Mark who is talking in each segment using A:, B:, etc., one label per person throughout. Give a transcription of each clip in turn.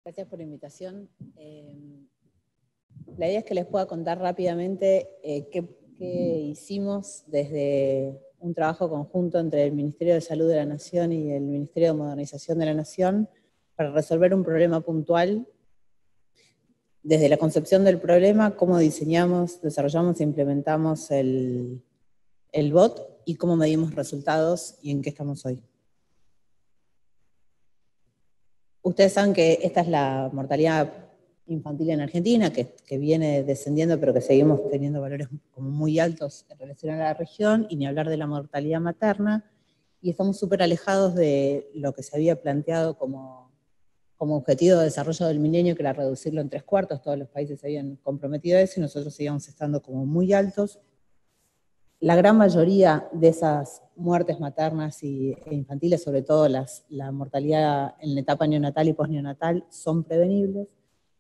A: Gracias por la invitación. La idea es que les pueda contar rápidamente qué hicimos desde un trabajo conjunto entre el Ministerio de Salud de la Nación y el Ministerio de Modernización de la Nación para resolver un problema puntual. Desde la concepción del problema, cómo diseñamos, desarrollamos e implementamos el bot y cómo medimos resultados y en qué estamos hoy. Ustedes saben que esta es la mortalidad infantil en Argentina, que viene descendiendo, pero que seguimos teniendo valores como muy altos en relación a la región, y ni hablar de la mortalidad materna, y estamos súper alejados de lo que se había planteado como objetivo de desarrollo del milenio, que era reducirlo en 3/4, todos los países se habían comprometido a eso, y nosotros seguíamos estando como muy altos. La gran mayoría de esas muertes maternas e infantiles, sobre todo la mortalidad en la etapa neonatal y posneonatal, son prevenibles.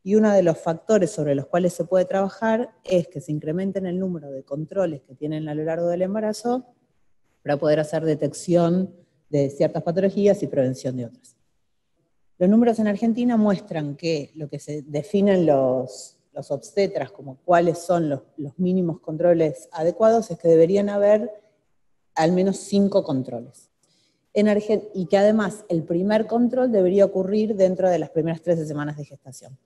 A: Y uno de los factores sobre los cuales se puede trabajar es que se incrementen el número de controles que tienen a lo largo del embarazo para poder hacer detección de ciertas patologías y prevención de otras. Los números en Argentina muestran que lo que se definen los obstetras como cuáles son los mínimos controles adecuados es que deberían haber al menos 5 controles. Y que además el primer control debería ocurrir dentro de las primeras 13 semanas de gestación.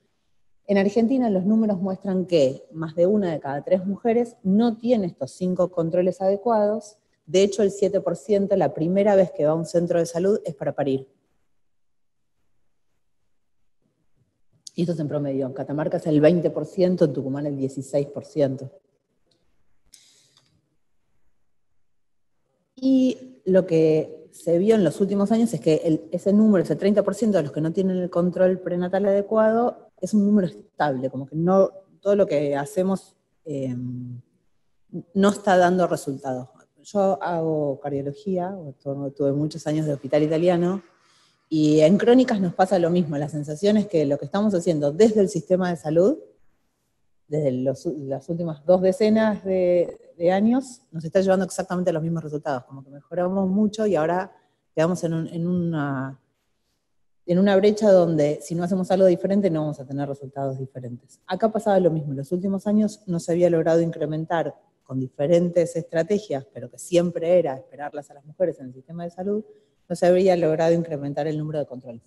A: En Argentina los números muestran que más de 1 de cada 3 mujeres no tiene estos 5 controles adecuados. De hecho, el 7% la primera vez que va a un centro de salud es para parir. Y esto es en promedio. En Catamarca es el 20%, en Tucumán el 16%. Y lo que se vio en los últimos años es que ese número, ese 30% de los que no tienen el control prenatal adecuado, es un número estable, como que no, todo lo que hacemos no está dando resultados. Yo hago cardiología, tuve muchos años de hospital italiano, y en crónicas nos pasa lo mismo. La sensación es que lo que estamos haciendo desde el sistema de salud, desde las últimas 2 decenas de años, nos está llevando exactamente a los mismos resultados, como que mejoramos mucho y ahora quedamos en una brecha donde si no hacemos algo diferente no vamos a tener resultados diferentes. Acá pasaba lo mismo. En los últimos años no se había logrado incrementar con diferentes estrategias, pero que siempre era esperarlas a las mujeres en el sistema de salud, no se había logrado incrementar el número de controles.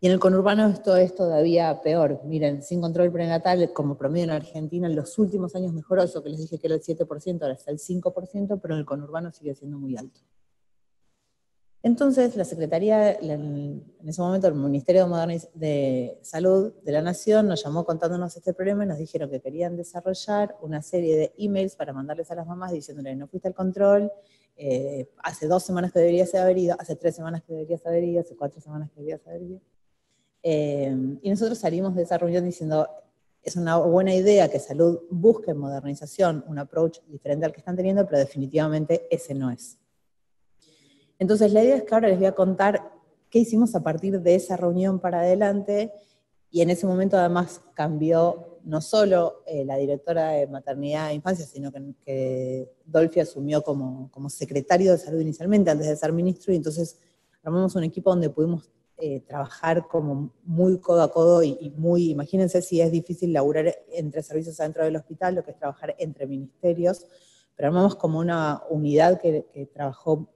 A: Y en el conurbano esto es todavía peor. Miren, sin control prenatal, como promedio en Argentina, en los últimos años mejoró, eso que les dije que era el 7%, ahora está el 5%, pero en el conurbano sigue siendo muy alto. Entonces, la Secretaría, en ese momento, el Ministerio de Salud de la Nación nos llamó contándonos este problema y nos dijeron que querían desarrollar una serie de emails para mandarles a las mamás diciéndole: no fuiste al control, hace 2 semanas que deberías haber ido, hace 3 semanas que deberías haber ido, hace 4 semanas que deberías haber ido. Y nosotros salimos de esa reunión diciendo: es una buena idea que Salud busque en modernización un approach diferente al que están teniendo, pero definitivamente ese no es. Entonces la idea es que ahora les voy a contar qué hicimos a partir de esa reunión para adelante, y en ese momento además cambió no solo la directora de maternidad e infancia, sino que Dolfi asumió como secretario de salud inicialmente, antes de ser ministro, y entonces armamos un equipo donde pudimos trabajar como muy codo a codo y muy, imagínense si es difícil laburar entre servicios adentro del hospital, lo que es trabajar entre ministerios, pero armamos como una unidad que trabajó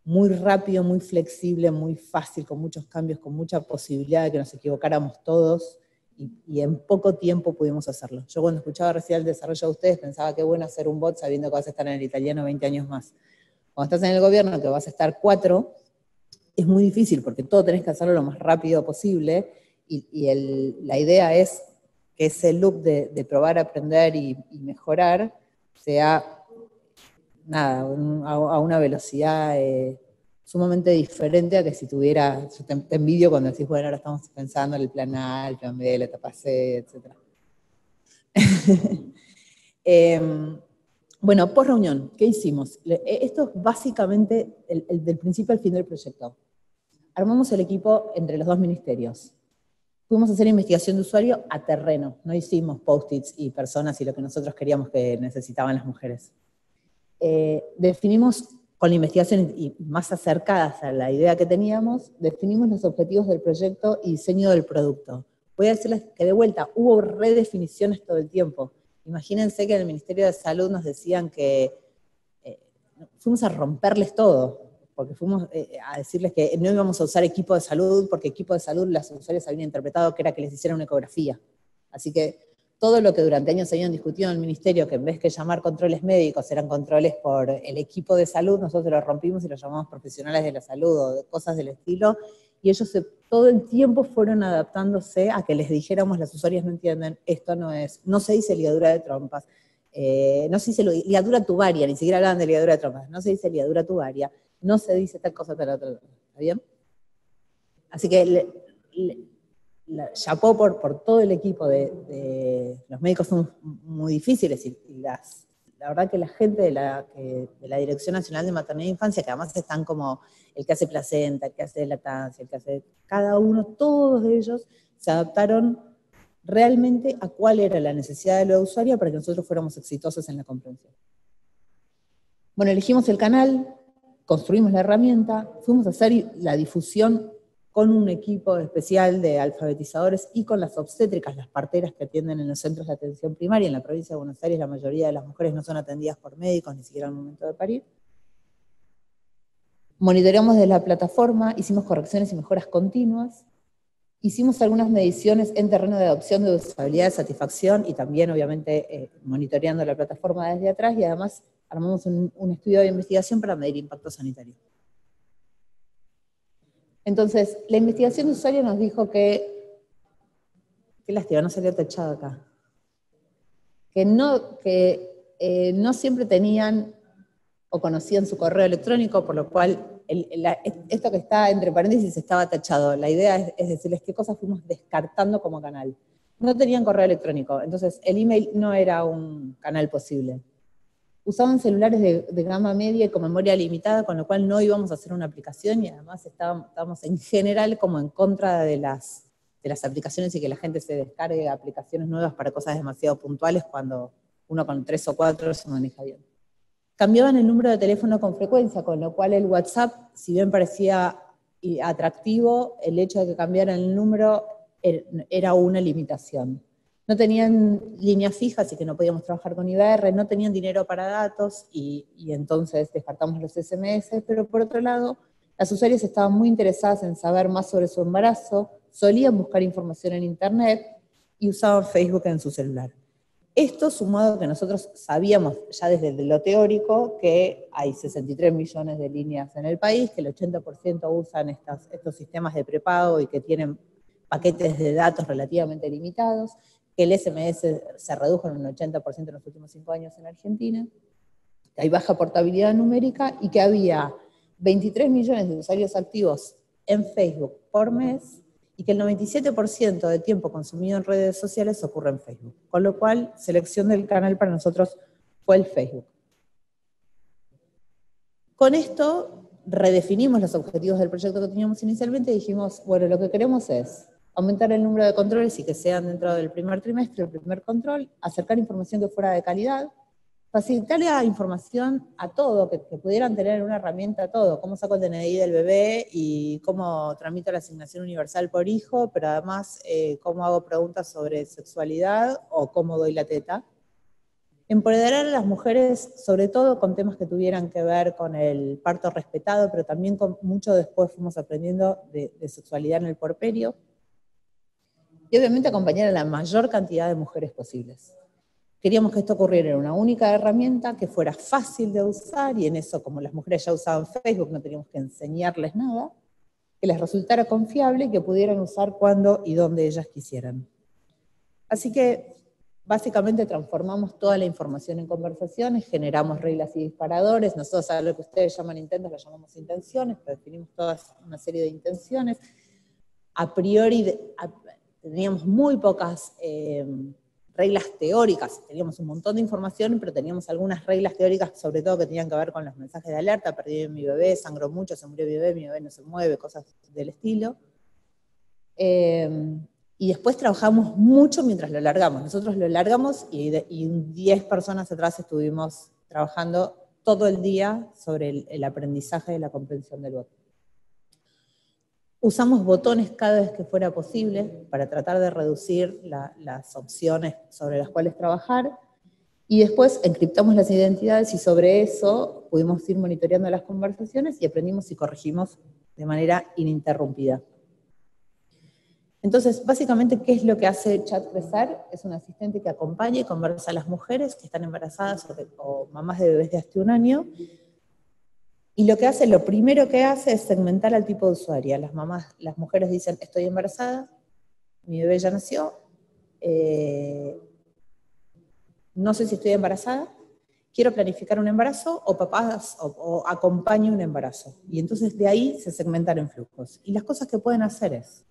A: muy rápido, muy flexible, muy fácil, con muchos cambios, con mucha posibilidad de que nos equivocáramos todos, y en poco tiempo pudimos hacerlo. Yo cuando escuchaba recién el desarrollo de ustedes pensaba qué bueno hacer un bot sabiendo que vas a estar en el italiano 20 años más. Cuando estás en el gobierno, que vas a estar 4, es muy difícil porque todo tenés que hacerlo lo más rápido posible, y la idea es que ese loop de probar, aprender y mejorar sea nada, a una velocidad sumamente diferente a que si tuviera, yo te envidio cuando decís, bueno, ahora estamos pensando en el plan A, el plan B, la etapa C, etc. Bueno, post reunión, ¿qué hicimos? Esto es básicamente el del principio al fin del proyecto. Armamos el equipo entre los 2 ministerios. Fuimos a hacer investigación de usuario a terreno, no hicimos post-its y personas y lo que nosotros queríamos que necesitaban las mujeres. Definimos con la investigación y más acercadas a la idea que teníamos, definimos los objetivos del proyecto y diseño del producto. Voy a decirles que de vuelta, hubo redefiniciones todo el tiempo. Imagínense que en el Ministerio de Salud nos decían que fuimos a romperles todo, porque fuimos a decirles que no íbamos a usar equipo de salud, porque equipo de salud las usuarias habían interpretado que era que les hicieran una ecografía. Así que todo lo que durante años se habían discutido en el ministerio, que en vez que llamar controles médicos eran controles por el equipo de salud, nosotros lo rompimos y lo llamamos profesionales de la salud o de cosas del estilo, y ellos todo el tiempo fueron adaptándose a que les dijéramos, las usuarias no entienden, esto no se dice ligadura de trompas, no se dice ligadura tubaria, ni siquiera hablaban de ligadura de trompas, no se dice ligadura tubaria, no se dice tal cosa, tal otra, ¿está bien? Así que chapó por todo el equipo los médicos son muy difíciles y la verdad que la gente de la Dirección Nacional de Maternidad e Infancia, que además están como el que hace placenta, el que hace lactancia, el que hace cada uno, todos ellos se adaptaron realmente a cuál era la necesidad de la usuaria para que nosotros fuéramos exitosos en la comprensión. Bueno, elegimos el canal, construimos la herramienta, fuimos a hacer la difusión con un equipo especial de alfabetizadores y con las obstétricas, las parteras que atienden en los centros de atención primaria. En la provincia de Buenos Aires la mayoría de las mujeres no son atendidas por médicos, ni siquiera al momento de parir. Monitoreamos desde la plataforma, hicimos correcciones y mejoras continuas, hicimos algunas mediciones en terreno de adopción de usabilidad, de satisfacción, y también obviamente monitoreando la plataforma desde atrás, y además armamos un estudio de investigación para medir impacto sanitario. Entonces, la investigación de usuario nos dijo que, qué lástima, no salió tachado acá, que no siempre tenían o conocían su correo electrónico, por lo cual esto que está entre paréntesis estaba tachado. La idea es decirles qué cosas fuimos descartando como canal. No tenían correo electrónico, entonces el email no era un canal posible. Usaban celulares de gama media y con memoria limitada, con lo cual no íbamos a hacer una aplicación, y además estábamos en general como en contra de las aplicaciones y que la gente se descargue aplicaciones nuevas para cosas demasiado puntuales cuando uno con 3 o 4 se maneja bien. Cambiaban el número de teléfono con frecuencia, con lo cual el WhatsApp, si bien parecía atractivo, el hecho de que cambiaran el número era una limitación. No tenían línea fija, así que no podíamos trabajar con IBR, no tenían dinero para datos y entonces descartamos los SMS, pero por otro lado, las usuarias estaban muy interesadas en saber más sobre su embarazo, solían buscar información en internet y usaban Facebook en su celular. Esto sumado a que nosotros sabíamos ya desde lo teórico que hay 63 millones de líneas en el país, que el 80% usan estos sistemas de prepago y que tienen paquetes de datos relativamente limitados, que el SMS se redujo en un 80% en los últimos 5 años en Argentina, que hay baja portabilidad numérica y que había 23 millones de usuarios activos en Facebook por mes y que el 97% del tiempo consumido en redes sociales ocurre en Facebook. Con lo cual, selección del canal para nosotros fue el Facebook. Con esto redefinimos los objetivos del proyecto que teníamos inicialmente y dijimos, bueno, lo que queremos es aumentar el número de controles y que sean dentro del primer trimestre, el primer control, acercar información que fuera de calidad, facilitar la información a todo, que pudieran tener una herramienta a todo, cómo saco el DNI del bebé y cómo tramito la asignación universal por hijo, pero además cómo hago preguntas sobre sexualidad o cómo doy la teta. Empoderar a las mujeres, sobre todo con temas que tuvieran que ver con el parto respetado, pero también con mucho después fuimos aprendiendo de sexualidad en el puerperio. Y obviamente acompañar a la mayor cantidad de mujeres posibles. Queríamos que esto ocurriera en una única herramienta, que fuera fácil de usar, y en eso, como las mujeres ya usaban Facebook, no teníamos que enseñarles nada, que les resultara confiable y que pudieran usar cuando y donde ellas quisieran. Así que, básicamente transformamos toda la información en conversaciones, generamos reglas y disparadores, nosotros a lo que ustedes llaman intentos lo llamamos intenciones, pero definimos toda una serie de intenciones. A priori teníamos muy pocas reglas teóricas, teníamos un montón de información, pero teníamos algunas reglas teóricas, sobre todo que tenían que ver con los mensajes de alerta: perdí mi bebé, sangró mucho, se murió mi bebé no se mueve, cosas del estilo. Y después trabajamos mucho mientras lo largamos. Nosotros lo largamos y 10 personas atrás estuvimos trabajando todo el día sobre el aprendizaje de la comprensión del voto. Usamos botones cada vez que fuera posible para tratar de reducir las opciones sobre las cuales trabajar, y después encriptamos las identidades y sobre eso pudimos ir monitoreando las conversaciones y aprendimos y corregimos de manera ininterrumpida. Entonces, básicamente, ¿qué es lo que hace Chat Crecer? Es un asistente que acompaña y conversa a las mujeres que están embarazadas o mamás de bebés de hasta 1 año. Y lo primero que hace es segmentar al tipo de usuaria. Las mujeres dicen, estoy embarazada, mi bebé ya nació, no sé si estoy embarazada, quiero planificar un embarazo, o acompaño un embarazo. Y entonces de ahí se segmentan en flujos. Y las cosas que pueden hacer es,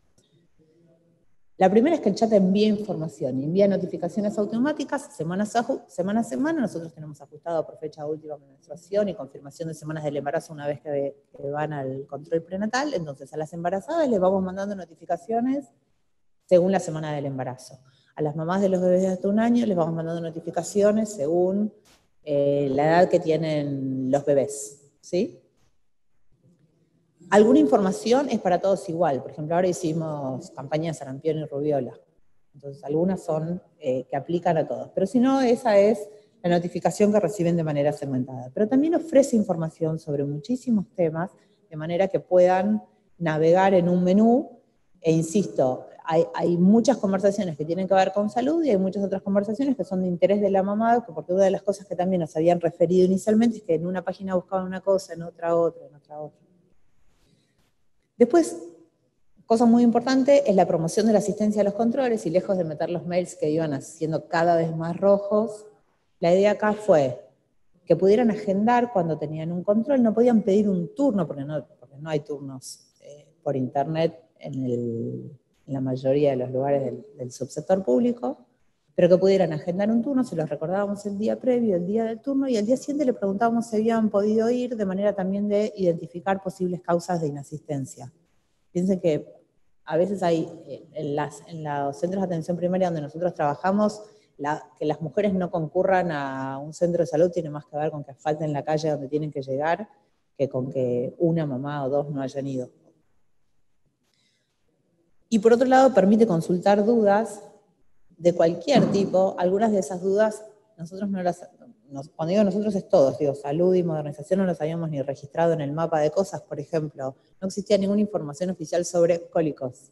A: la primera es que el chat envía información, envía notificaciones automáticas semana a semana. Nosotros tenemos ajustado por fecha de última menstruación y confirmación de semanas del embarazo una vez que van al control prenatal. Entonces a las embarazadas les vamos mandando notificaciones según la semana del embarazo. A las mamás de los bebés de hasta 1 año les vamos mandando notificaciones según la edad que tienen los bebés, ¿sí? Alguna información es para todos igual. Por ejemplo, ahora hicimos campaña de sarampión y rubiola. Entonces, algunas son que aplican a todos. Pero si no, esa es la notificación que reciben de manera segmentada. Pero también ofrece información sobre muchísimos temas, de manera que puedan navegar en un menú. E insisto, hay muchas conversaciones que tienen que ver con salud y hay muchas otras conversaciones que son de interés de la mamá, porque una de las cosas que también nos habían referido inicialmente es que en una página buscaban una cosa, en otra otra, en otra otra. Después, cosa muy importante, es la promoción de la asistencia a los controles, y lejos de meter los mails que iban haciendo cada vez más rojos, la idea acá fue que pudieran agendar cuando tenían un control. No podían pedir un turno, porque no hay turnos por internet en la mayoría de los lugares del subsector público, pero que pudieran agendar un turno, se los recordábamos el día previo, el día del turno, y al día siguiente le preguntábamos si habían podido ir, de manera también de identificar posibles causas de inasistencia. Piensen que a veces hay, en los centros de atención primaria donde nosotros trabajamos, que las mujeres no concurran a un centro de salud tiene más que ver con que asfalten la calle donde tienen que llegar, que con que una mamá o dos no hayan ido. Y por otro lado, permite consultar dudas de cualquier tipo. Algunas de esas dudas, nosotros cuando digo nosotros es todos, digo, salud y modernización no los habíamos ni registrado en el mapa de cosas. Por ejemplo, no existía ninguna información oficial sobre cólicos.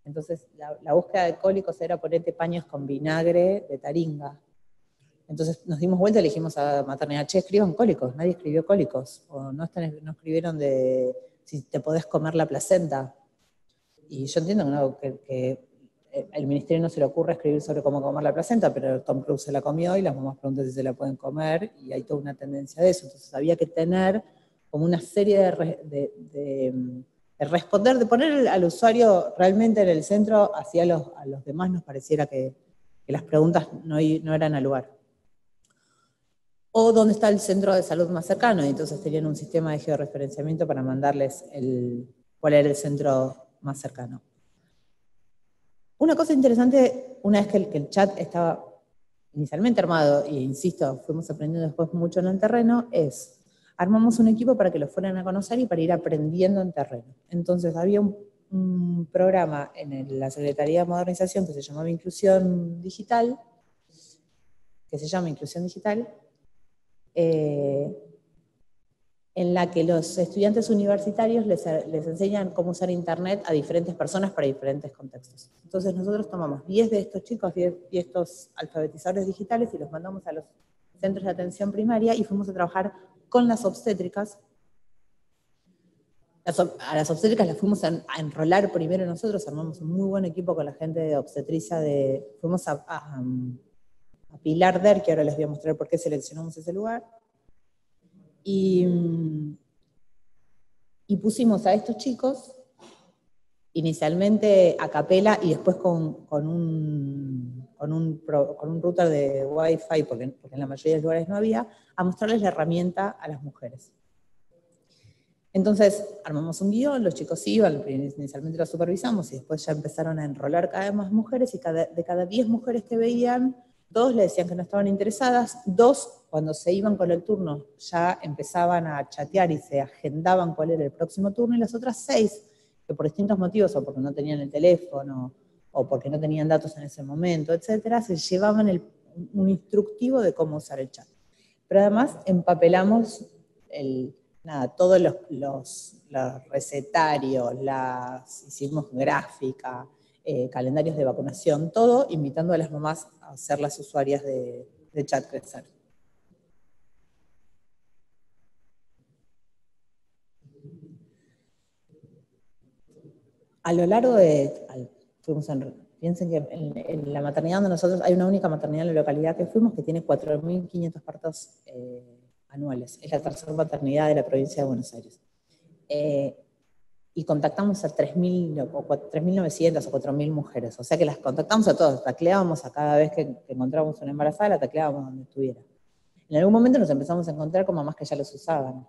A: Entonces, la búsqueda de cólicos era ponerte paños con vinagre de taringa. Entonces nos dimos vuelta y le dijimos a maternidad, che, escriban cólicos. Nadie escribió cólicos. O no escribieron de si te podés comer la placenta. Y yo entiendo que el ministerio no se le ocurre escribir sobre cómo comer la placenta, pero Tom Cruise se la comió y las mamás preguntan si se la pueden comer, y hay toda una tendencia de eso. Entonces había que tener como una serie de responder, de poner al usuario realmente en el centro. Hacia a los demás nos pareciera que las preguntas no eran al lugar. O dónde está el centro de salud más cercano, y entonces tenían un sistema de georreferenciamiento para mandarles cuál era el centro más cercano. Una cosa interesante, una vez que el chat estaba inicialmente armado, e insisto, fuimos aprendiendo después mucho en el terreno, armamos un equipo para que lo fueran a conocer y para ir aprendiendo en terreno. Entonces había un programa en la Secretaría de Modernización que se llamaba Inclusión Digital, en la que los estudiantes universitarios les enseñan cómo usar internet a diferentes personas para diferentes contextos. Entonces nosotros tomamos 10 de estos chicos, 10 de estos alfabetizadores digitales, y los mandamos a los centros de atención primaria y fuimos a trabajar con las obstétricas. A las obstétricas las fuimos a enrolar primero nosotros, armamos un muy buen equipo con la gente de obstetricia, fuimos a Pilar Der, que ahora les voy a mostrar por qué seleccionamos ese lugar. Y pusimos a estos chicos, inicialmente a capela y después con un router de Wi-Fi, porque en la mayoría de los lugares no había, a mostrarles la herramienta a las mujeres. Entonces armamos un guión, los chicos iban, inicialmente los supervisamos y después ya empezaron a enrolar cada vez más mujeres, y de cada 10 mujeres que veían, 2 le decían que no estaban interesadas, 2 cuando se iban con el turno ya empezaban a chatear y se agendaban cuál era el próximo turno, y las otras 6, que por distintos motivos, o porque no tenían el teléfono, o porque no tenían datos en ese momento, etcétera, se llevaban un instructivo de cómo usar el chat. Pero además empapelamos todos los recetarios, hicimos gráfica, calendarios de vacunación, todo invitando a las mamás a ser las usuarias de Chat Crecer. A lo largo piensen que en la maternidad donde nosotros, hay una única maternidad en la localidad que fuimos que tiene 4.500 partos anuales. Es la tercera maternidad de la provincia de Buenos Aires. Y contactamos a 3.900 o 4.000 mujeres. O sea que las contactamos a todas, tacleábamos a cada vez que encontrábamos una embarazada, la tacleábamos donde estuviera. En algún momento nos empezamos a encontrar con mamás que ya los usaban.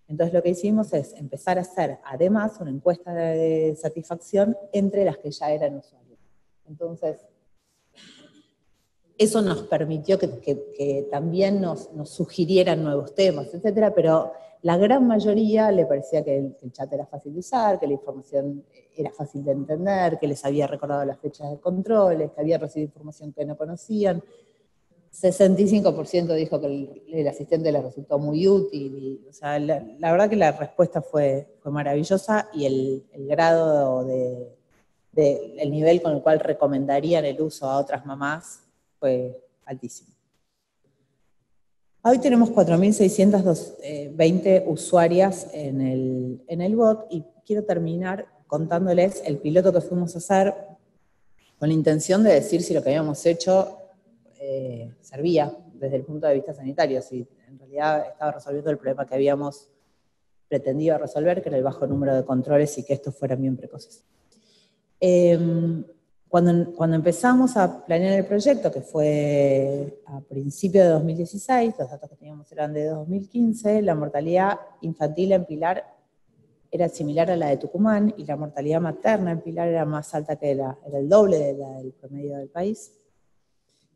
A: Entonces lo que hicimos es empezar a hacer, además, una encuesta de satisfacción entre las que ya eran usuarios. Entonces, eso nos permitió que también nos sugirieran nuevos temas, etcétera, pero la gran mayoría le parecía que el chat era fácil de usar, que la información era fácil de entender, que les había recordado las fechas de controles, que había recibido información que no conocían. 65% dijo que el asistente les resultó muy útil. O sea, la verdad que la respuesta fue maravillosa, y el grado el nivel con el cual recomendarían el uso a otras mamás fue altísimo. Hoy tenemos 4.620 usuarias en el bot, y quiero terminar contándoles el piloto que fuimos a hacer con la intención de decir si lo que habíamos hecho servía desde el punto de vista sanitario, si en realidad estaba resolviendo el problema que habíamos pretendido resolver, que era el bajo número de controles y que estos fueran bien precoces. Cuando empezamos a planear el proyecto, que fue a principios de 2016, los datos que teníamos eran de 2015, la mortalidad infantil en Pilar era similar a la de Tucumán, y la mortalidad materna en Pilar era más alta era el doble de la del promedio del país,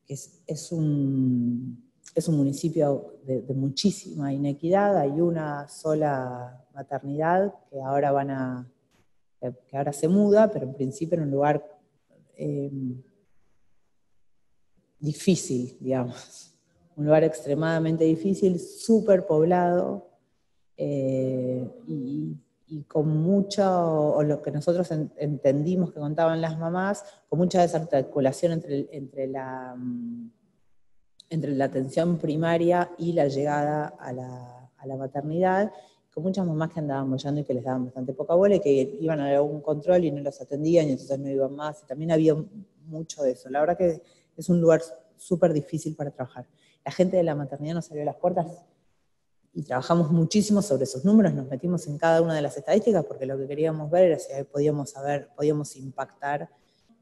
A: que es un municipio de muchísima inequidad. Hay una sola maternidad que ahora que ahora se muda, pero en principio en un lugar difícil, digamos. Un lugar extremadamente difícil, súper poblado, y con mucho, o lo que nosotros entendimos que contaban las mamás, con mucha desarticulación entre la atención primaria y la llegada a la maternidad, con muchas mamás que andaban bollando y que les daban bastante poca bola, y que iban a algún control y no los atendían, y entonces no iban más, y también había mucho de eso. La verdad que es un lugar súper difícil para trabajar. La gente de la maternidad nos abrió las puertas, y trabajamos muchísimo sobre esos números, nos metimos en cada una de las estadísticas, porque lo que queríamos ver era si podíamos impactar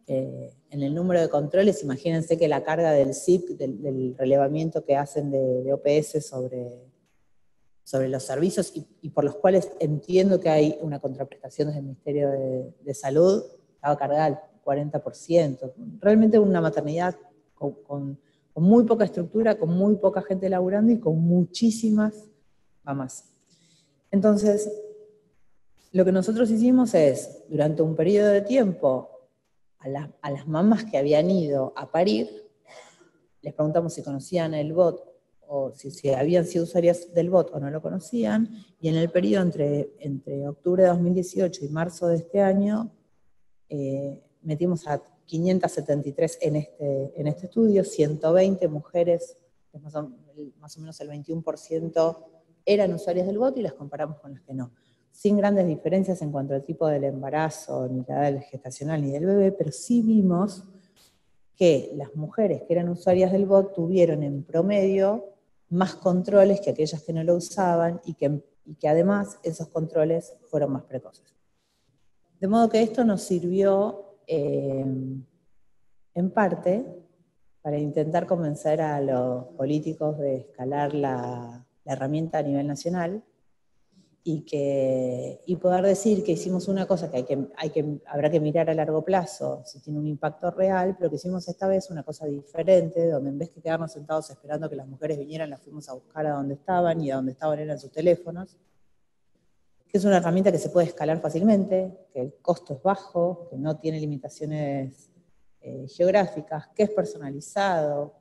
A: en el número de controles. Imagínense que la carga del SIP, del relevamiento que hacen de OPS sobre los servicios, y por los cuales entiendo que hay una contraprestación desde el Ministerio de Salud, estaba cargada al 40%. Realmente una maternidad con muy poca estructura, con muy poca gente laburando y con muchísimas mamás. Entonces, lo que nosotros hicimos es, durante un periodo de tiempo, a las mamás que habían ido a parir, les preguntamos si conocían el bot, o si habían sido usuarias del bot o no lo conocían, y en el periodo entre octubre de 2018 y marzo de este año, metimos a 573 en este estudio, 120 mujeres, más o menos el 21% eran usuarias del bot, y las comparamos con las que no. Sin grandes diferencias en cuanto al tipo del embarazo, ni la edad gestacional, ni del bebé, pero sí vimos que las mujeres que eran usuarias del bot tuvieron en promedio más controles que aquellas que no lo usaban, y que además esos controles fueron más precoces. De modo que esto nos sirvió en parte para intentar convencer a los políticos de escalar la herramienta a nivel nacional, y poder decir que hicimos una cosa que habrá que mirar a largo plazo, si tiene un impacto real, pero que hicimos esta vez una cosa diferente, donde en vez de quedarnos sentados esperando que las mujeres vinieran, las fuimos a buscar a donde estaban, y a donde estaban eran sus teléfonos, que es una herramienta que se puede escalar fácilmente, que el costo es bajo, que no tiene limitaciones geográficas, que es personalizado,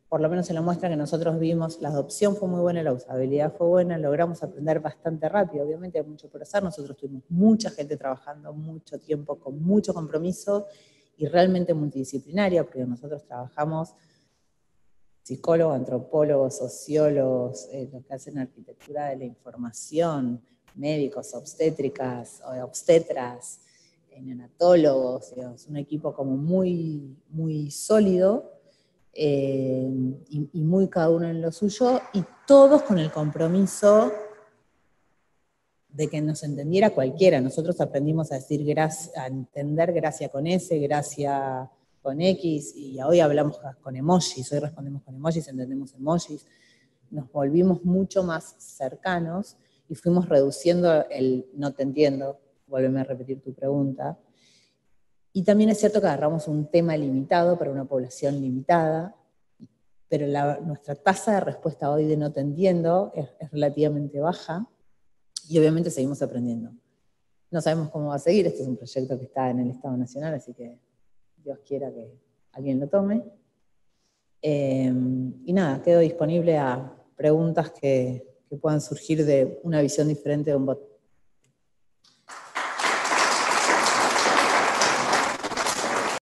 A: por lo menos en la muestra que nosotros vimos, la adopción fue muy buena, la usabilidad fue buena, logramos aprender bastante rápido, obviamente hay mucho por hacer, nosotros tuvimos mucha gente trabajando mucho tiempo, con mucho compromiso y realmente multidisciplinaria, porque nosotros trabajamos psicólogos, antropólogos, sociólogos, los que hacen arquitectura de la información, médicos, obstétricas, obstetras, neonatólogos, digamos, un equipo como muy, muy sólido, y muy cada uno en lo suyo, y todos con el compromiso de que nos entendiera cualquiera. Nosotros aprendimos a decir gracia, a entender gracia con S, gracia con X, y hoy hablamos con emojis, hoy respondemos con emojis, entendemos emojis. Nos volvimos mucho más cercanos y fuimos reduciendo el no te entiendo, vuélveme a repetir tu pregunta. Y también es cierto que agarramos un tema limitado para una población limitada, pero nuestra tasa de respuesta hoy de no te entiendo es relativamente baja, y obviamente seguimos aprendiendo. No sabemos cómo va a seguir, este es un proyecto que está en el Estado Nacional, así que Dios quiera que alguien lo tome. Y nada, quedo disponible a preguntas que puedan surgir de una visión diferente de un bot.